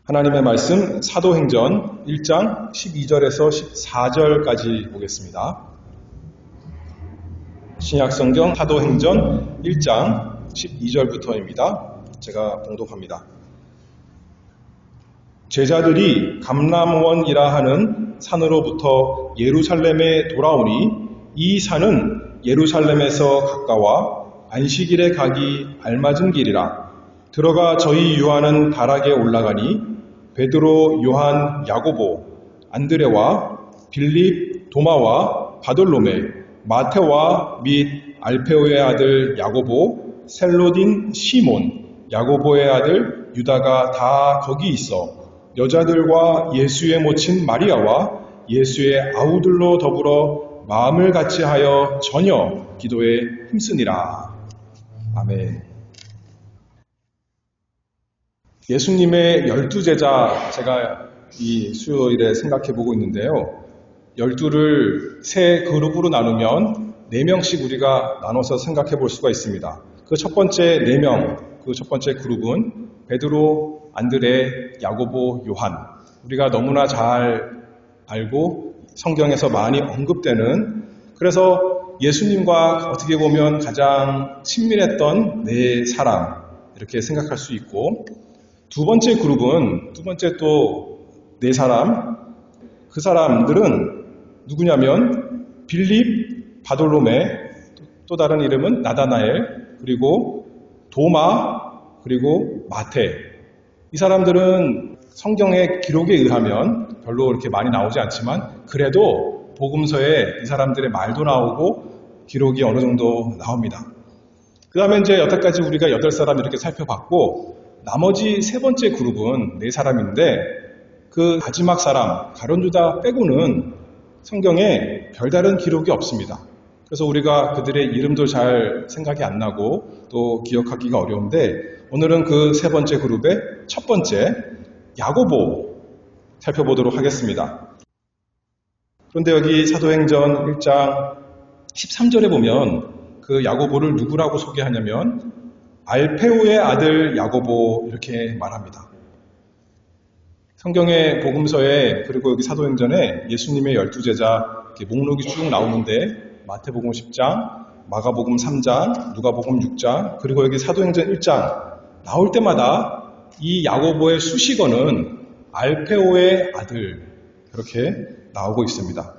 하나님의 말씀 사도행전 1장 12절에서 14절까지 보겠습니다. 신약성경 사도행전 1장 12절부터입니다. 제가 봉독합니다. 제자들이 감람원이라 하는 산으로부터 예루살렘에 돌아오니 이 산은 예루살렘에서 가까워 안식일에 가기 알맞은 길이라. 들어가 저희 요한은 다락에 올라가니 베드로, 요한, 야고보, 안드레와 빌립, 도마와 바돌로메, 마테와 및 알페오의 아들 야고보, 셀로딘, 시몬, 야고보의 아들 유다가 다 거기 있어 여자들과 예수의 모친 마리아와 예수의 아우들로 더불어 마음을 같이하여 전혀 기도에 힘쓰니라. 아멘. 예수님의 12제자, 제가 이 수요일에 생각해 보고 있는데요. 12를 세 그룹으로 나누면 4명씩 우리가 나눠서 생각해 볼 수가 있습니다. 그 첫 번째 4명, 그 첫 번째 그룹은 베드로, 안드레, 야고보, 요한. 우리가 너무나 잘 알고 성경에서 많이 언급되는, 그래서 예수님과 어떻게 보면 가장 친밀했던 4사람, 이렇게 생각할 수 있고, 두 번째 그룹은, 두 번째 또 4사람, 그 사람들은 누구냐면 빌립, 바돌로메, 또 다른 이름은 나다나엘, 그리고 도마, 그리고 마테. 이 사람들은 성경의 기록에 의하면 별로 이렇게 많이 나오지 않지만 그래도 복음서에 이 사람들의 말도 나오고 기록이 어느 정도 나옵니다. 그 다음에 이제 여태까지 우리가 8사람 이렇게 살펴봤고, 나머지 세 번째 그룹은 4사람인데 그 마지막 사람 가룟 유다 빼고는 성경에 별다른 기록이 없습니다. 그래서 우리가 그들의 이름도 잘 생각이 안 나고 또 기억하기가 어려운데, 오늘은 그 세 번째 그룹의 첫 번째 야고보 살펴보도록 하겠습니다. 그런데 여기 사도행전 1장 13절에 보면 그 야고보를 누구라고 소개하냐면 알페오의 아들 야고보, 이렇게 말합니다. 성경의 복음서에, 그리고 여기 사도행전에 예수님의 12제자 목록이 쭉 나오는데 마태복음 10장, 마가복음 3장, 누가복음 6장, 그리고 여기 사도행전 1장 나올 때마다 이 야고보의 수식어는 알페오의 아들, 그렇게 나오고 있습니다.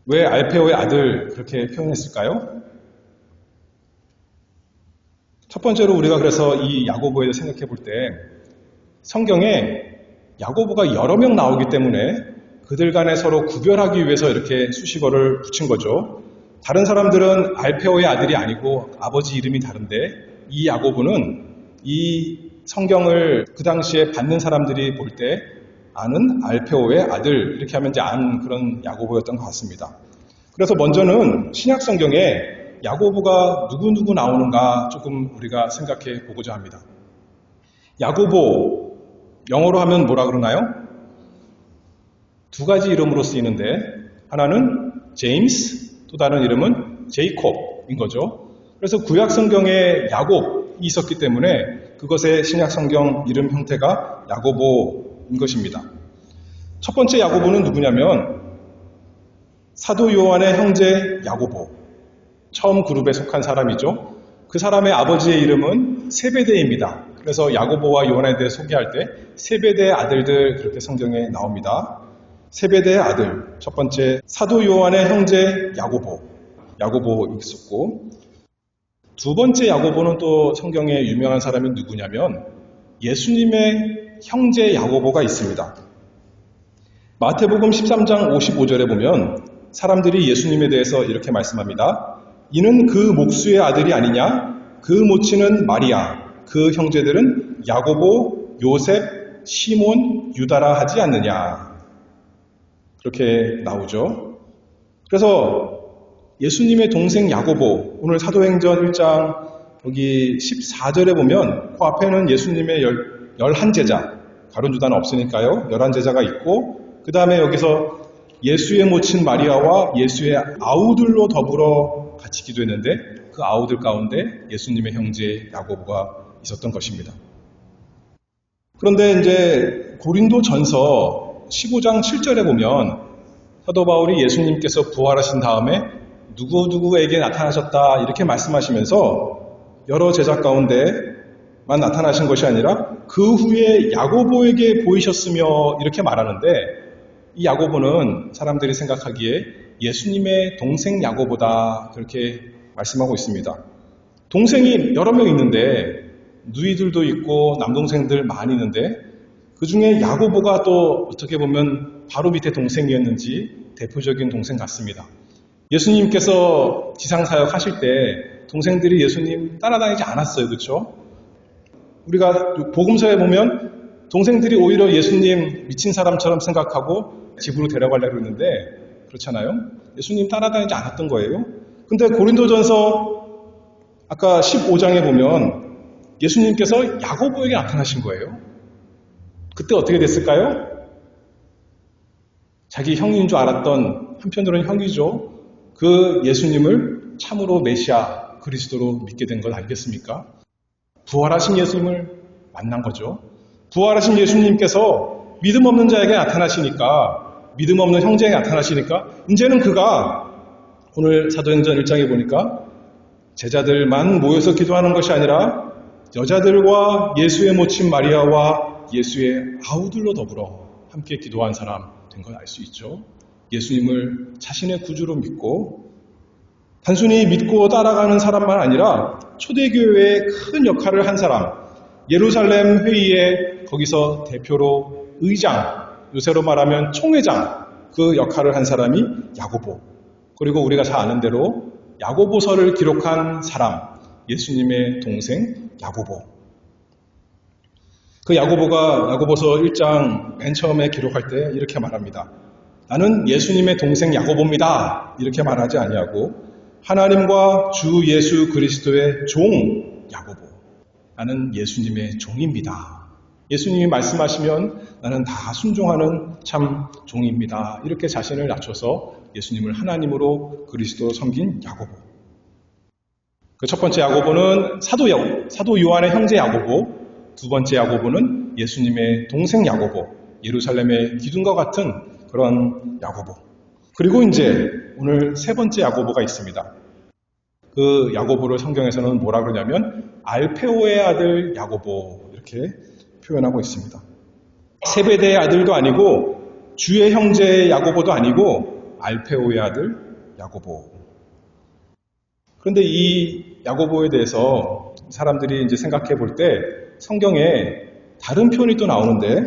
왜 알페오의 아들 그렇게 표현했을까요? 첫 번째로 우리가 그래서 이 야고보에 대해 생각해 볼 때, 성경에 야고보가 여러 명 나오기 때문에 그들 간에 서로 구별하기 위해서 이렇게 수식어를 붙인 거죠. 다른 사람들은 알페오의 아들이 아니고 아버지 이름이 다른데, 이 야고보는 이 성경을 그 당시에 받는 사람들이 볼 때 아는 알페오의 아들, 이렇게 하면 이제 아는 그런 야고보였던 것 같습니다. 그래서 먼저는 신약 성경에 야고보가 누구 나오는가 조금 우리가 생각해 보고자 합니다. 야고보, 영어로 하면 뭐라 그러나요? 2가지 이름으로 쓰이는데, 하나는 제임스, 또 다른 이름은 제이콥인 거죠. 그래서 구약 성경에 야곱이 있었기 때문에 그것의 신약 성경 이름 형태가 야고보인 것입니다. 첫 번째 야고보는 누구냐면 사도 요한의 형제 야고보, 처음 그룹에 속한 사람이죠. 그 사람의 아버지의 이름은 세베대입니다. 그래서 야고보와 요한에 대해 소개할 때 세베대의 아들들, 그렇게 성경에 나옵니다. 세베대의 아들, 첫 번째 사도 요한의 형제 야고보 있었고, 두 번째 야고보는 또 성경에 유명한 사람이 누구냐면 예수님의 형제 야고보가 있습니다. 마태복음 13장 55절에 보면 사람들이 예수님에 대해서 이렇게 말씀합니다. 이는 그 목수의 아들이 아니냐? 그 모친은 마리아, 그 형제들은 야고보, 요셉, 시몬, 유다라 하지 않느냐? 그렇게 나오죠. 그래서 예수님의 동생 야고보, 오늘 사도행전 1장 여기 14절에 보면 그 앞에는 예수님의 11제자, 가룟 유다는 없으니까요. 11제자가 있고, 그 다음에 여기서 예수의 모친 마리아와 예수의 아우들로 더불어 같이 기도했는데 그 아우들 가운데 예수님의 형제 야고보가 있었던 것입니다. 그런데 이제 고린도전서 15장 7절에 보면 사도 바울이 예수님께서 부활하신 다음에 누구누구에게 나타나셨다 이렇게 말씀하시면서 여러 제자 가운데만 나타나신 것이 아니라 그 후에 야고보에게 보이셨으며 이렇게 말하는데, 이 야고보는 사람들이 생각하기에 예수님의 동생 야고보다 그렇게 말씀하고 있습니다. 동생이 여러 명 있는데 누이들도 있고 남동생들 많이 있는데 그 중에 야고보가 또 어떻게 보면 바로 밑에 동생이었는지 대표적인 동생 같습니다. 예수님께서 지상사역 하실 때 동생들이 예수님 따라다니지 않았어요. 그렇죠? 우리가 복음서에 보면 동생들이 오히려 예수님 미친 사람처럼 생각하고 집으로 데려가려고 했는데 그렇잖아요. 예수님 따라다니지 않았던 거예요. 근데 고린도전서 아까 15장에 보면 예수님께서 야고보에게 나타나신 거예요. 그때 어떻게 됐을까요? 자기 형인 줄 알았던, 한편으로는 형이죠. 그 예수님을 참으로 메시아 그리스도로 믿게 된 것 아니겠습니까? 부활하신 예수님을 만난 거죠. 부활하신 예수님께서 믿음 없는 자에게 나타나시니까, 믿음 없는 형제에게 나타나시니까 이제는 그가 오늘 사도행전 1장에 보니까 제자들만 모여서 기도하는 것이 아니라 여자들과 예수의 모친 마리아와 예수의 아우들로 더불어 함께 기도한 사람 된 걸 알 수 있죠. 예수님을 자신의 구주로 믿고 단순히 믿고 따라가는 사람만 아니라 초대교회의 큰 역할을 한 사람, 예루살렘 회의에 거기서 대표로 의장, 요새로 말하면 총회장, 그 역할을 한 사람이 야고보, 그리고 우리가 잘 아는 대로 야고보서를 기록한 사람, 예수님의 동생 야고보. 그 야고보가 야고보서 1장 맨 처음에 기록할 때 이렇게 말합니다. 나는 예수님의 동생 야고보입니다. 이렇게 말하지 아니하고 하나님과 주 예수 그리스도의 종 야고보. 나는 예수님의 종입니다. 예수님이 말씀하시면 나는 다 순종하는 참 종입니다. 이렇게 자신을 낮춰서 예수님을 하나님으로 그리스도로 섬긴 야고보. 그 첫 번째 야고보는 사도 요한의 형제 야고보, 두 번째 야고보는 예수님의 동생 야고보, 예루살렘의 기둥과 같은 그런 야고보. 그리고 이제 오늘 세 번째 야고보가 있습니다. 그 야고보를 성경에서는 뭐라 그러냐면 알페오의 아들 야고보 이렇게 표현하고 있습니다. 세베대의 아들도 아니고 주의 형제 야고보도 아니고 알페오의 아들 야고보. 그런데 이 야고보에 대해서 사람들이 이제 생각해 볼 때 성경에 다른 표현이 또 나오는데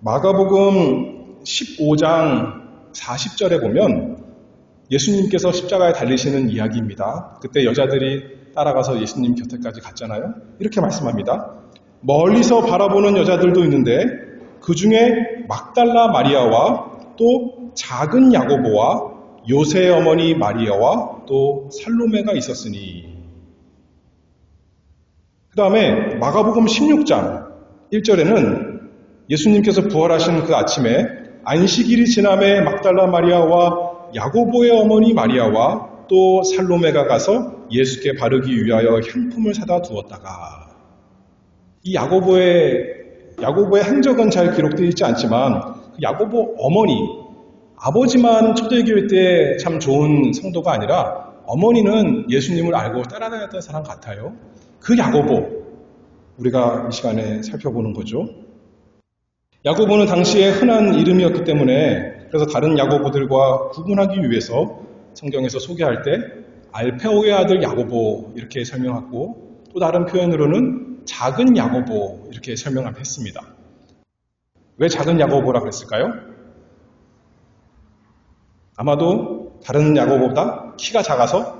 마가복음 15장 40절에 보면 예수님께서 십자가에 달리시는 이야기입니다. 그때 여자들이 따라가서 예수님 곁에까지 갔잖아요. 이렇게 말씀합니다. 멀리서 바라보는 여자들도 있는데 그 중에 막달라 마리아와 또 작은 야고보와 요새의 어머니 마리아와 또 살로메가 있었으니. 그 다음에 마가복음 16장 1절에는 예수님께서 부활하신 그 아침에 안식일이 지남에 막달라 마리아와 야고보의 어머니 마리아와 또 살로메가 가서 예수께 바르기 위하여 향품을 사다 두었다가. 이 야고보의 행적은 잘 기록되어 있지 않지만 그 야고보 어머니, 아버지만 초대교회 때 참 좋은 성도가 아니라 어머니는 예수님을 알고 따라다녔던 사람 같아요. 그 야고보, 우리가 이 시간에 살펴보는 거죠. 야고보는 당시에 흔한 이름이었기 때문에 그래서 다른 야고보들과 구분하기 위해서 성경에서 소개할 때 알페오의 아들 야고보 이렇게 설명하고 또 다른 표현으로는 작은 야고보 이렇게 설명했습니다. 왜 작은 야고보라 그랬을까요? 아마도 다른 야고보보다 키가 작아서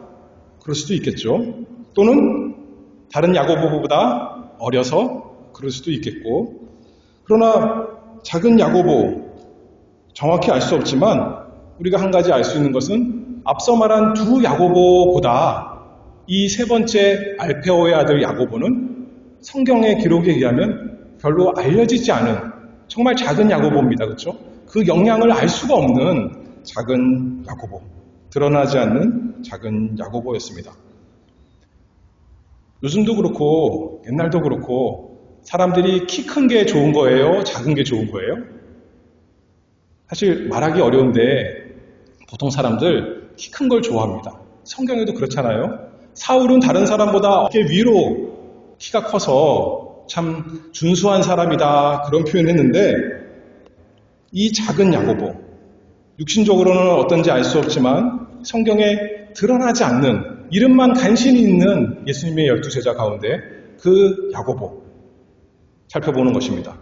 그럴 수도 있겠죠. 또는 다른 야고보보다 어려서 그럴 수도 있겠고. 그러나 작은 야고보, 정확히 알 수 없지만 우리가 한 가지 알 수 있는 것은 앞서 말한 두 야고보보다 이 세 번째 알페오의 아들 야고보는 성경의 기록에 의하면 별로 알려지지 않은 정말 작은 야고보입니다. 그렇죠? 그 영향을 알 수가 없는 작은 야고보, 드러나지 않는 작은 야고보였습니다. 요즘도 그렇고 옛날도 그렇고 사람들이 키 큰 게 좋은 거예요? 작은 게 좋은 거예요? 사실 말하기 어려운데 보통 사람들 키 큰 걸 좋아합니다. 성경에도 그렇잖아요. 사울은 다른 사람보다 어깨 위로 키가 커서 참 준수한 사람이다 그런 표현을 했는데 이 작은 야고보, 육신적으로는 어떤지 알 수 없지만 성경에 드러나지 않는 이름만 간신히 있는 예수님의 12제자 가운데 그 야고보 살펴보는 것입니다.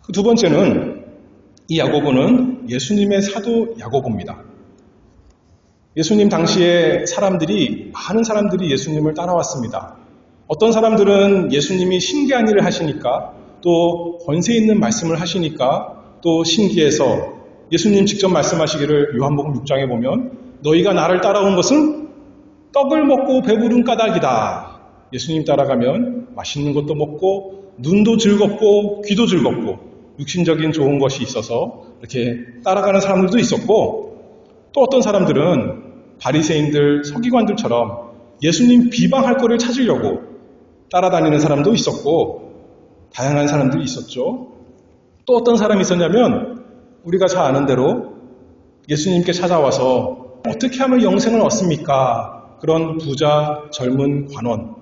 그 두 번째는 이 야고보는 예수님의 사도 야고보입니다. 예수님 당시에 많은 사람들이 예수님을 따라왔습니다. 어떤 사람들은 예수님이 신기한 일을 하시니까 또 권세 있는 말씀을 하시니까 또 신기해서 예수님 직접 말씀하시기를 요한복음 6장에 보면 너희가 나를 따라온 것은 떡을 먹고 배부른 까닭이다. 예수님 따라가면 맛있는 것도 먹고 눈도 즐겁고 귀도 즐겁고 육신적인 좋은 것이 있어서 이렇게 따라가는 사람들도 있었고 또 어떤 사람들은 바리새인들, 서기관들처럼 예수님 비방할 거를 찾으려고 따라다니는 사람도 있었고 다양한 사람들이 있었죠. 또 어떤 사람이 있었냐면 우리가 잘 아는 대로 예수님께 찾아와서 어떻게 하면 영생을 얻습니까? 그런 부자, 젊은 관원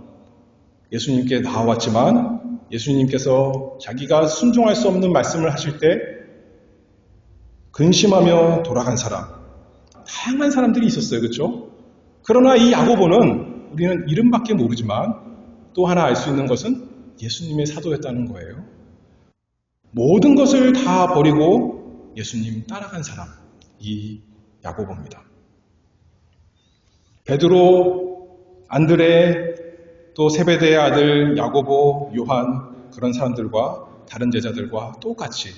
예수님께 나와왔지만 예수님께서 자기가 순종할 수 없는 말씀을 하실 때 근심하며 돌아간 사람 다양한 사람들이 있었어요. 그렇죠? 그러나 이 야고보는 우리는 이름밖에 모르지만 또 하나 알 수 있는 것은 예수님의 사도였다는 거예요. 모든 것을 다 버리고 예수님 따라간 사람, 이 야고보입니다. 베드로, 안드레, 또 세베대의 아들 야고보, 요한 그런 사람들과 다른 제자들과 똑같이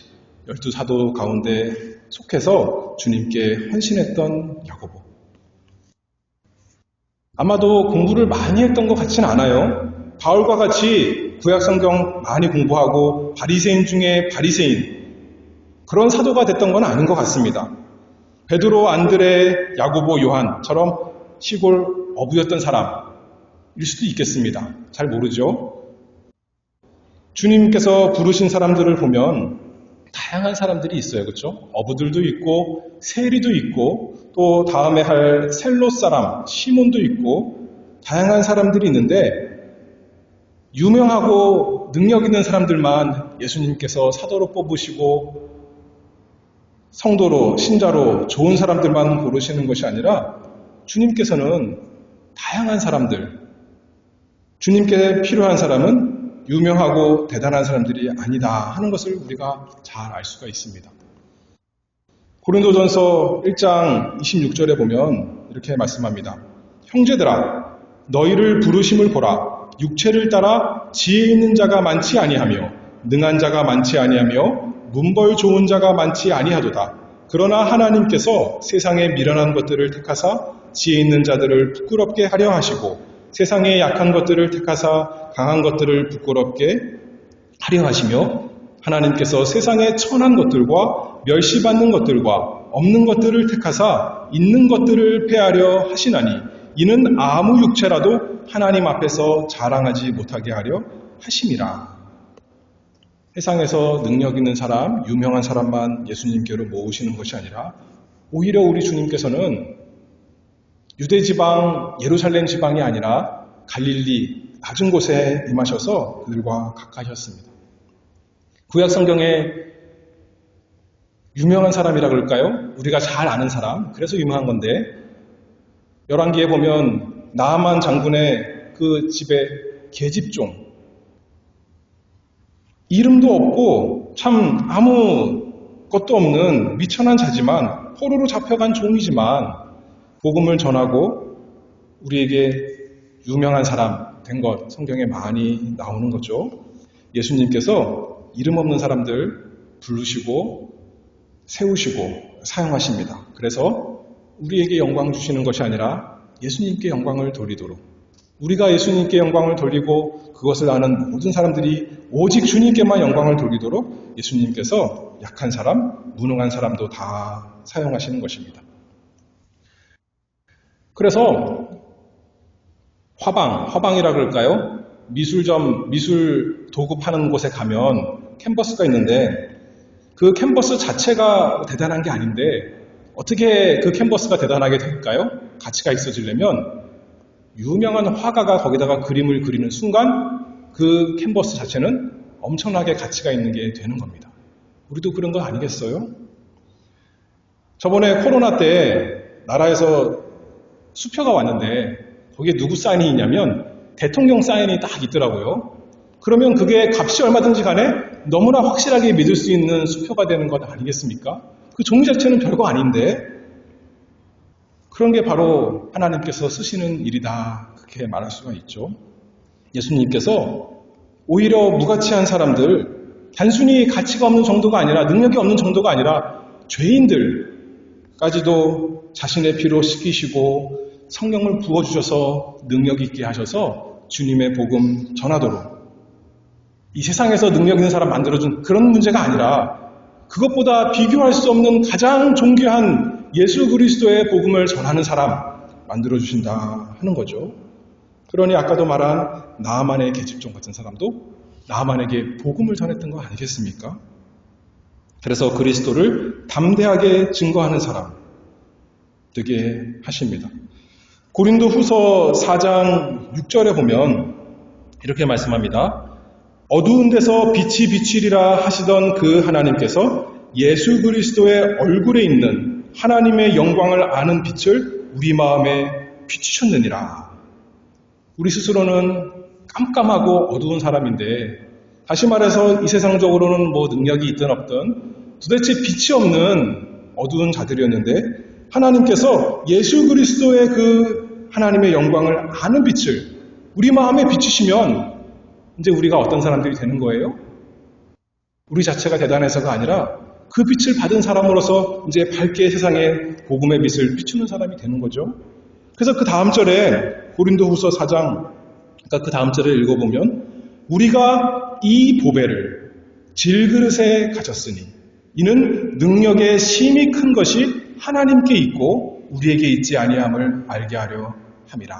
12사도 가운데 속해서 주님께 헌신했던 야고보. 아마도 공부를 많이 했던 것 같지는 않아요. 바울과 같이 구약성경 많이 공부하고 바리새인 중에 바리새인 그런 사도가 됐던 건 아닌 것 같습니다. 베드로, 안드레, 야고보, 요한처럼 시골 어부였던 사람일 수도 있겠습니다. 잘 모르죠. 주님께서 부르신 사람들을 보면 다양한 사람들이 있어요. 그렇죠? 어부들도 있고 세리도 있고 또 다음에 할 셀롯 사람 시몬도 있고 다양한 사람들이 있는데 유명하고 능력 있는 사람들만 예수님께서 사도로 뽑으시고 성도로 신자로 좋은 사람들만 고르시는 것이 아니라 주님께서는 다양한 사람들 주님께 필요한 사람은 유명하고 대단한 사람들이 아니다 하는 것을 우리가 잘 알 수가 있습니다. 고린도전서 1장 26절에 보면 이렇게 말씀합니다. 형제들아 너희를 부르심을 보라. 육체를 따라 지혜 있는 자가 많지 아니하며 능한 자가 많지 아니하며 문벌 좋은 자가 많지 아니하도다. 그러나 하나님께서 세상에 미련한 것들을 택하사 지혜 있는 자들을 부끄럽게 하려 하시고 세상에 약한 것들을 택하사 강한 것들을 부끄럽게 하려 하시며 하나님께서 세상에 천한 것들과 멸시받는 것들과 없는 것들을 택하사 있는 것들을 폐하려 하시나니 이는 아무 육체라도 하나님 앞에서 자랑하지 못하게 하려 하심이라. 세상에서 능력 있는 사람, 유명한 사람만 예수님께로 모으시는 것이 아니라 오히려 우리 주님께서는 유대 지방, 예루살렘 지방이 아니라 갈릴리, 낮은 곳에 임하셔서 그들과 가까이셨습니다. 구약 성경에 유명한 사람이라 그럴까요? 우리가 잘 아는 사람, 그래서 유명한 건데 열왕기에 보면 나아만 장군의 그 집에 계집종 이름도 없고 참 아무것도 없는 미천한 자지만 포로로 잡혀간 종이지만 복음을 전하고 우리에게 유명한 사람 된 것 성경에 많이 나오는 거죠. 예수님께서 이름 없는 사람들 부르시고 세우시고 사용하십니다. 그래서 우리에게 영광 주시는 것이 아니라 예수님께 영광을 돌리도록 우리가 예수님께 영광을 돌리고 그것을 아는 모든 사람들이 오직 주님께만 영광을 돌리도록 예수님께서 약한 사람, 무능한 사람도 다 사용하시는 것입니다. 그래서 화방이라 그럴까요? 미술점, 미술 도구 파는 곳에 가면 캔버스가 있는데 그 캔버스 자체가 대단한 게 아닌데 어떻게 그 캔버스가 대단하게 될까요? 가치가 있어지려면 유명한 화가가 거기다가 그림을 그리는 순간 그 캔버스 자체는 엄청나게 가치가 있는 게 되는 겁니다. 우리도 그런 거 아니겠어요? 저번에 코로나 때 나라에서 수표가 왔는데 거기에 누구 사인이 있냐면 대통령 사인이 딱 있더라고요. 그러면 그게 값이 얼마든지 간에 너무나 확실하게 믿을 수 있는 수표가 되는 것 아니겠습니까? 그 종이 자체는 별거 아닌데 그런 게 바로 하나님께서 쓰시는 일이다. 그렇게 말할 수가 있죠. 예수님께서 오히려 무가치한 사람들, 단순히 가치가 없는 정도가 아니라 능력이 없는 정도가 아니라 죄인들까지도 자신의 피로 씻기시고 성령을 부어주셔서 능력 있게 하셔서 주님의 복음 전하도록 이 세상에서 능력 있는 사람 만들어준 그런 문제가 아니라 그것보다 비교할 수 없는 가장 존귀한 예수 그리스도의 복음을 전하는 사람 만들어주신다 하는 거죠. 그러니 아까도 말한 나아만의 계집종 같은 사람도 나아만에게 복음을 전했던 거 아니겠습니까? 그래서 그리스도를 담대하게 증거하는 사람 되게 하십니다. 고린도 후서 4장 6절에 보면 이렇게 말씀합니다. 어두운 데서 빛이 비치리라 하시던 그 하나님께서 예수 그리스도의 얼굴에 있는 하나님의 영광을 아는 빛을 우리 마음에 비추셨느니라. 우리 스스로는 깜깜하고 어두운 사람인데 다시 말해서 이 세상적으로는 뭐 능력이 있든 없든 도대체 빛이 없는 어두운 자들이었는데 하나님께서 예수 그리스도의 그 하나님의 영광을 아는 빛을 우리 마음에 비추시면 이제 우리가 어떤 사람들이 되는 거예요? 우리 자체가 대단해서가 아니라 그 빛을 받은 사람으로서 이제 밝게 세상에 복음의 빛을 비추는 사람이 되는 거죠. 그래서 그 다음 절에 고린도후서 4장 그러니까 그 다음 절을 읽어보면 우리가 이 보배를 질그릇에 가졌으니 이는 능력의 심히 큰 것이 하나님께 있고 우리에게 있지 아니함을 알게 하려 함이라.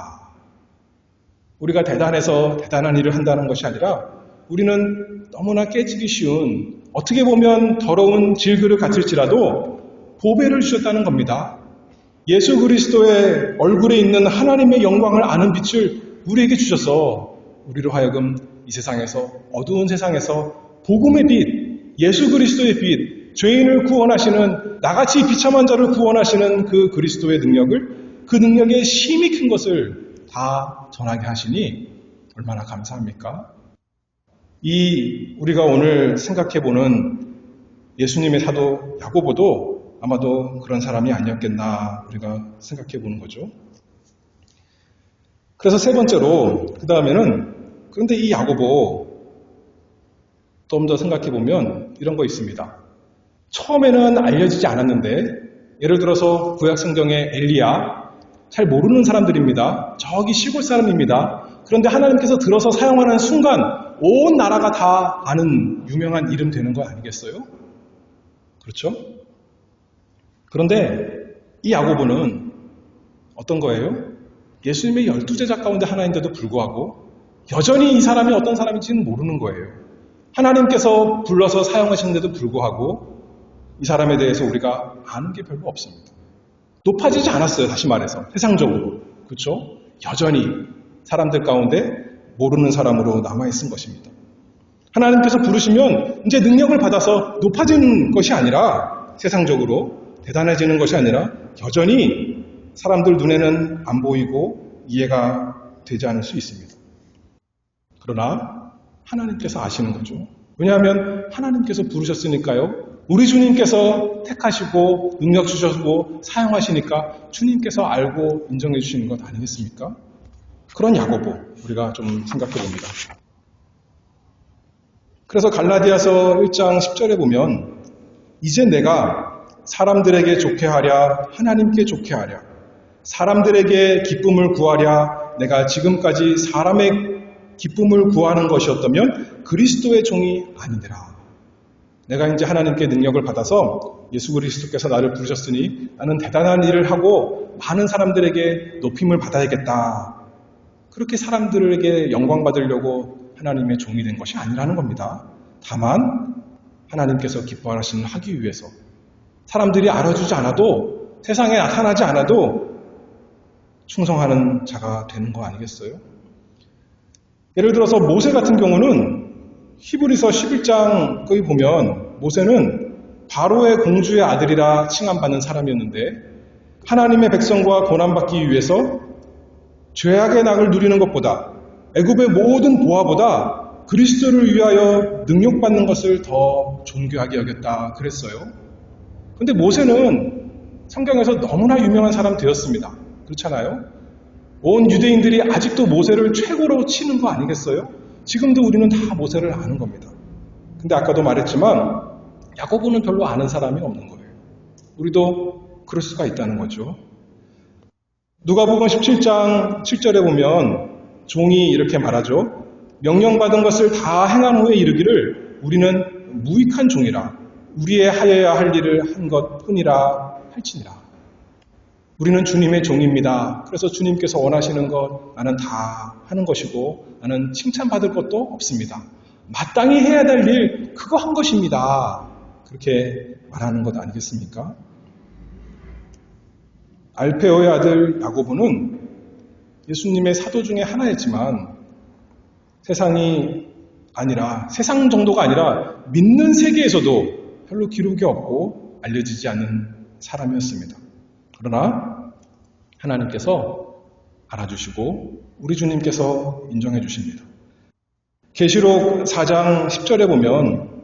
우리가 대단해서 대단한 일을 한다는 것이 아니라 우리는 너무나 깨지기 쉬운 어떻게 보면 더러운 질그릇 같을지라도 보배를 주셨다는 겁니다. 예수 그리스도의 얼굴에 있는 하나님의 영광을 아는 빛을 우리에게 주셔서 우리로 하여금 이 세상에서 어두운 세상에서 복음의 빛, 예수 그리스도의 빛, 죄인을 구원하시는 나같이 비참한 자를 구원하시는 그 그리스도의 능력을 그 능력의 심히 큰 것을 다 전하게 하시니 얼마나 감사합니까? 이 우리가 오늘 생각해보는 예수님의 사도 야고보도 아마도 그런 사람이 아니었겠나 우리가 생각해보는 거죠. 그래서 세 번째로 그 다음에는 그런데 이 야고보 좀 더 생각해보면 이런 거 있습니다. 처음에는 알려지지 않았는데 예를 들어서 구약 성경의 엘리야 잘 모르는 사람들입니다. 저기 시골 사람입니다. 그런데 하나님께서 들어서 사용하는 순간 온 나라가 다 아는 유명한 이름 되는 거 아니겠어요? 그렇죠? 그런데 이 야고보는 어떤 거예요? 예수님의 12제자 가운데 하나인데도 불구하고 여전히 이 사람이 어떤 사람인지는 모르는 거예요. 하나님께서 불러서 사용하시는데도 불구하고 이 사람에 대해서 우리가 아는 게 별로 없습니다. 높아지지 않았어요. 다시 말해서 세상적으로. 그렇죠? 여전히 사람들 가운데 모르는 사람으로 남아있은 것입니다. 하나님께서 부르시면 이제 능력을 받아서 높아지는 것이 아니라 세상적으로 대단해지는 것이 아니라 여전히 사람들 눈에는 안 보이고 이해가 되지 않을 수 있습니다. 그러나 하나님께서 아시는 거죠. 왜냐하면 하나님께서 부르셨으니까요. 우리 주님께서 택하시고 능력 주셨고 사용하시니까 주님께서 알고 인정해 주시는 것 아니겠습니까? 그런 야고보 우리가 좀 생각해 봅니다. 그래서 갈라디아서 1장 10절에 보면 이제 내가 사람들에게 좋게 하랴 하나님께 좋게 하랴 사람들에게 기쁨을 구하랴 내가 지금까지 사람의 기쁨을 구하는 것이었다면 그리스도의 종이 아니니라. 내가 이제 하나님께 능력을 받아서 예수 그리스도께서 나를 부르셨으니 나는 대단한 일을 하고 많은 사람들에게 높임을 받아야겠다. 그렇게 사람들에게 영광 받으려고 하나님의 종이 된 것이 아니라는 겁니다. 다만 하나님께서 기뻐하시는 하기 위해서 사람들이 알아주지 않아도 세상에 나타나지 않아도 충성하는 자가 되는 거 아니겠어요? 예를 들어서 모세 같은 경우는 히브리서 11장 거기 보면 모세는 바로의 공주의 아들이라 칭함받는 사람이었는데 하나님의 백성과 고난받기 위해서 죄악의 낙을 누리는 것보다 애굽의 모든 보화보다 그리스도를 위하여 능력받는 것을 더 존귀하게 여겼다 그랬어요. 근데 모세는 성경에서 너무나 유명한 사람 되었습니다. 그렇잖아요? 온 유대인들이 아직도 모세를 최고로 치는 거 아니겠어요? 지금도 우리는 다 모세를 아는 겁니다. 근데 아까도 말했지만 야고보는 별로 아는 사람이 없는 거예요. 우리도 그럴 수가 있다는 거죠. 누가복음 17장 7절에 보면 종이 이렇게 말하죠. 명령받은 것을 다 행한 후에 이르기를 우리는 무익한 종이라 우리의 하여야 할 일을 한 것뿐이라 할지니라. 우리는 주님의 종입니다. 그래서 주님께서 원하시는 것 나는 다 하는 것이고 나는 칭찬받을 것도 없습니다. 마땅히 해야 될 일 그거 한 것입니다. 그렇게 말하는 것 아니겠습니까? 알페오의 아들 야고보는 예수님의 사도 중에 하나였지만 세상이 아니라 세상 정도가 아니라 믿는 세계에서도 별로 기록이 없고 알려지지 않는 사람이었습니다. 그러나 하나님께서 알아주시고 우리 주님께서 인정해 주십니다. 계시록 4장 10절에 보면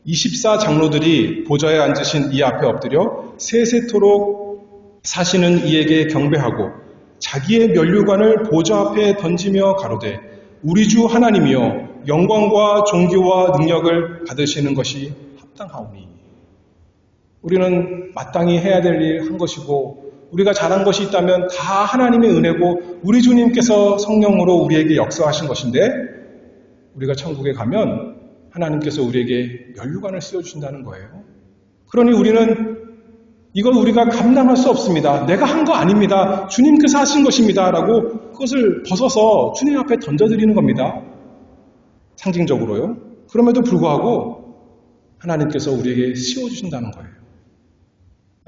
24장로들이 보좌에 앉으신 이 앞에 엎드려 세세토록 사시는 이에게 경배하고 자기의 면류관을 보좌 앞에 던지며 가로되 우리 주 하나님이여 영광과 존귀와 능력을 받으시는 것이 합당하오니. 우리는 마땅히 해야 될 일 한 것이고 우리가 잘한 것이 있다면 다 하나님의 은혜고 우리 주님께서 성령으로 우리에게 역사하신 것인데 우리가 천국에 가면 하나님께서 우리에게 면류관을 씌워주신다는 거예요. 그러니 우리는 이걸 우리가 감당할 수 없습니다. 내가 한 거 아닙니다. 주님께서 하신 것입니다. 라고 그것을 벗어서 주님 앞에 던져드리는 겁니다. 상징적으로요. 그럼에도 불구하고 하나님께서 우리에게 씌워주신다는 거예요.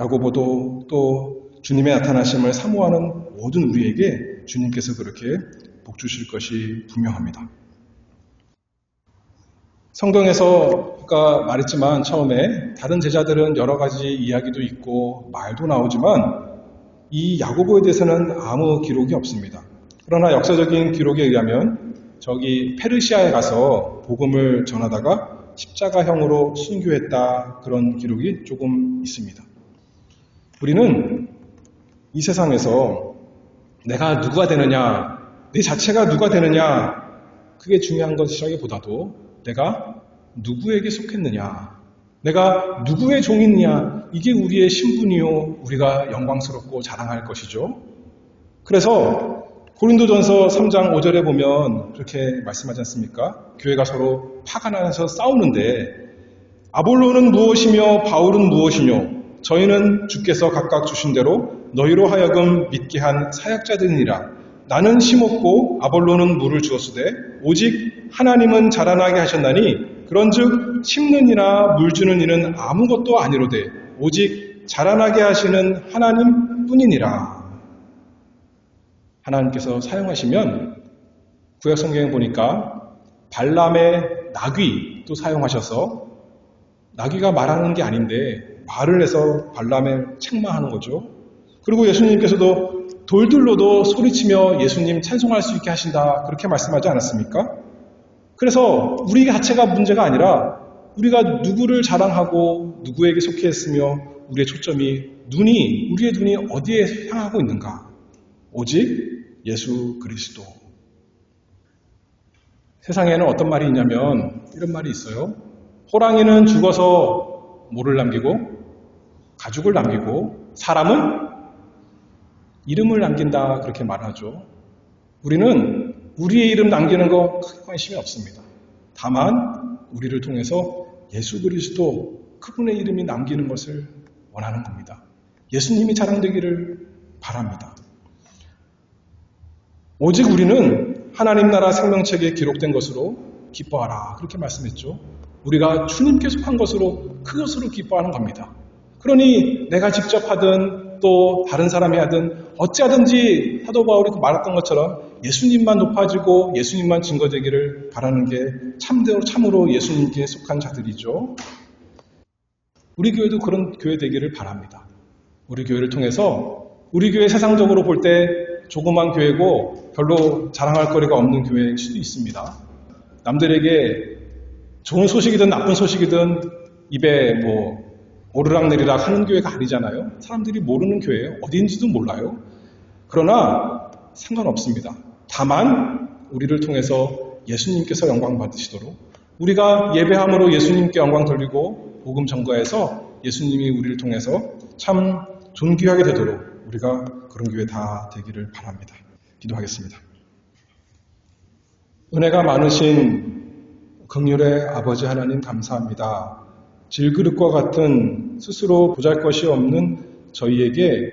야고보도 또 주님의 나타나심을 사모하는 모든 우리에게 주님께서 그렇게 복 주실 것이 분명합니다. 성경에서 아까 말했지만 처음에 다른 제자들은 여러 가지 이야기도 있고 말도 나오지만 이 야고보에 대해서는 아무 기록이 없습니다. 그러나 역사적인 기록에 의하면 저기 페르시아에 가서 복음을 전하다가 십자가형으로 순교했다 그런 기록이 조금 있습니다. 우리는 이 세상에서 내가 누가 되느냐, 내 자체가 누가 되느냐 그게 중요한 것이라기보다도 내가 누구에게 속했느냐, 내가 누구의 종이느냐 이게 우리의 신분이요 우리가 영광스럽고 자랑할 것이죠. 그래서 고린도전서 3장 5절에 보면 그렇게 말씀하지 않습니까? 교회가 서로 파가 나서 싸우는데 아볼로는 무엇이며 바울은 무엇이뇨 저희는 주께서 각각 주신 대로 너희로 하여금 믿게 한 사역자들이니라. 나는 심었고 아볼로는 물을 주었으되 오직 하나님은 자라나게 하셨나니 그런즉 심는 이나 물 주는 이는 아무것도 아니로되 오직 자라나게 하시는 하나님 뿐이니라. 하나님께서 사용하시면 구약 성경에 보니까 발람의 나귀도 사용하셔서 나귀가 말하는 게 아닌데 말을 해서 발람을 책망하는 거죠. 그리고 예수님께서도 돌들로도 소리치며 예수님 찬송할 수 있게 하신다 그렇게 말씀하지 않았습니까? 그래서 우리 자체가 문제가 아니라 우리가 누구를 자랑하고 누구에게 속해 있으며 우리의 초점이 우리의 눈이 어디에 향하고 있는가? 오직 예수 그리스도. 세상에는 어떤 말이 있냐면 이런 말이 있어요. 호랑이는 죽어서 모를 남기고 가죽을 남기고 사람은 이름을 남긴다 그렇게 말하죠. 우리는 우리의 이름 남기는 거 크게 관심이 없습니다. 다만 우리를 통해서 예수 그리스도 그분의 이름이 남기는 것을 원하는 겁니다. 예수님이 자랑되기를 바랍니다. 오직 우리는 하나님 나라 생명책에 기록된 것으로 기뻐하라. 그렇게 말씀했죠. 우리가 주님께 속한 것으로 그것으로 기뻐하는 겁니다. 그러니 내가 직접 하든 또 다른 사람이 하든 어찌하든지 사도 바울이 말했던 것처럼 예수님만 높아지고 예수님만 증거되기를 바라는 게 참으로 예수님께 속한 자들이죠. 우리 교회도 그런 교회 되기를 바랍니다. 우리 교회를 통해서 우리 교회 세상적으로 볼 때 조그만 교회고 별로 자랑할 거리가 없는 교회일 수도 있습니다. 남들에게 좋은 소식이든 나쁜 소식이든 입에 오르락내리락 하는 교회가 아니잖아요. 사람들이 모르는 교회예요. 어디인지도 몰라요. 그러나 상관없습니다. 다만 우리를 통해서 예수님께서 영광 받으시도록 우리가 예배함으로 예수님께 영광 돌리고 복음 전가해서 예수님이 우리를 통해서 참 존귀하게 되도록 우리가 그런 교회 다 되기를 바랍니다. 기도하겠습니다. 은혜가 많으신 긍휼의 아버지 하나님 감사합니다. 질그릇과 같은 스스로 보잘것이 없는 저희에게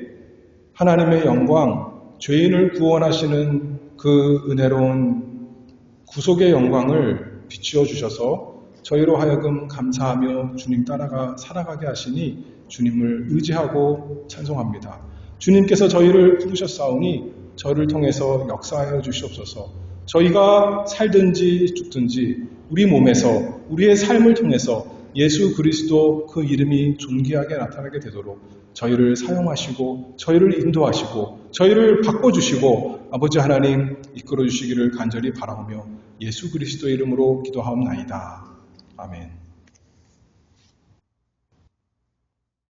하나님의 영광, 죄인을 구원하시는 그 은혜로운 구속의 영광을 비추어 주셔서 저희로 하여금 감사하며 주님 따라가 살아가게 하시니 주님을 의지하고 찬송합니다. 주님께서 저희를 부르셨사오니 저를 통해서 역사하여 주시옵소서. 저희가 살든지 죽든지 우리 몸에서 우리의 삶을 통해서 예수 그리스도 그 이름이 존귀하게 나타나게 되도록 저희를 사용하시고 저희를 인도하시고 저희를 바꿔주시고 아버지 하나님 이끌어 주시기를 간절히 바라오며 예수 그리스도의 이름으로 기도하옵나이다. 아멘.